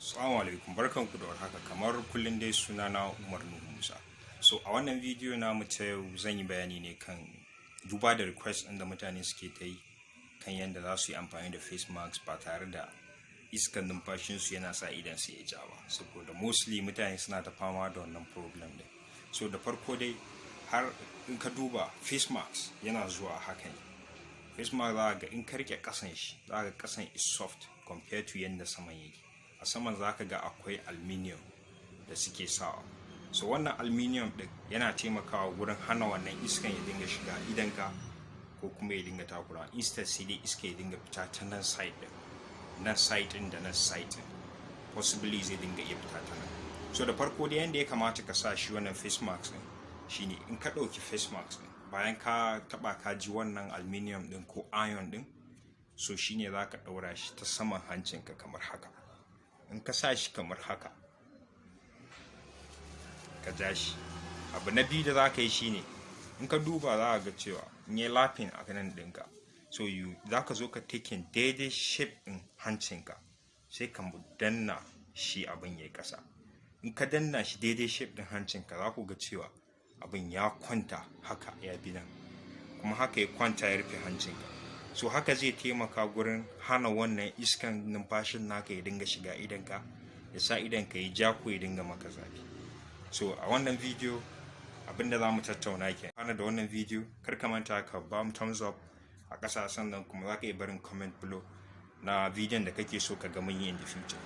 Assalamu alaikum, barkanku da warhaka. Kamar kullum dai sunana Umar Nuhu Musa. So a wannan bidiyo namu ta yau zan yi bayani ne kan duba da request ɗin da mutane suke ta yi kan yadda za su yi amfani da face mask ba tare da iskan numfashinsu yana sa idan su ya ja ba, saboda mostly mutane suna ta fama da wannan problem ɗin. So da farko dai, har in ka duba face mask yana zuwa haka ne. Face mask za ga in ka rike kasan shi, za ga kasan is soft compared to yadda saman yake. A saman za ka ga akwai aluminium da suke sawa. So wannan aluminium ɗin yana taimakawa wurin hana wannan iskan ya dinga shiga idanka ko kuma ya dinga takura. Instead sai dai iska ya dinga fita ta nan side ɗin, nan side ɗin da nan side ɗin, possibly zai dinga iya fita ta nan. So da farko dai yanda ya kamata ka sa shi wannan face mask ɗin shine, in ka ɗauki face mask ɗin bayan ka taɓa ka ji wannan aluminium ɗin ko iron ɗin, so shine za ka ɗaura shi ta saman hancinka kamar haka. In ka sa shi kamar haka, ka ja shi. Abu na biyu da za ka yi shine, in ka duba za ka ga cewa in yi lapping a nan ɗinka, so za ka zo ka taking daidai shape ɗin hancinka, sai ka danna shi abin ya yi ƙasa. In ka danna shi daidai shape ɗin hancinka, za ku ga cewa abin ya kwanta haka ya bi nan, kuma haka ya kwanta ya rufe hancinka. So haka zai taimaka gurin hana wannan iskan numfashin naka ya dinga shiga idanka, ya sa idanka ya ja ko ya dinga maka zafi. So a wannan bidiyo abinda za mu tattauna ke hana da wannan bidiyo, kar ka manta ka ba mu thumbs up a ƙasa, sannan kuma za ka iya barin comment below na bidiyon da kake so ka ga mun yi in the future.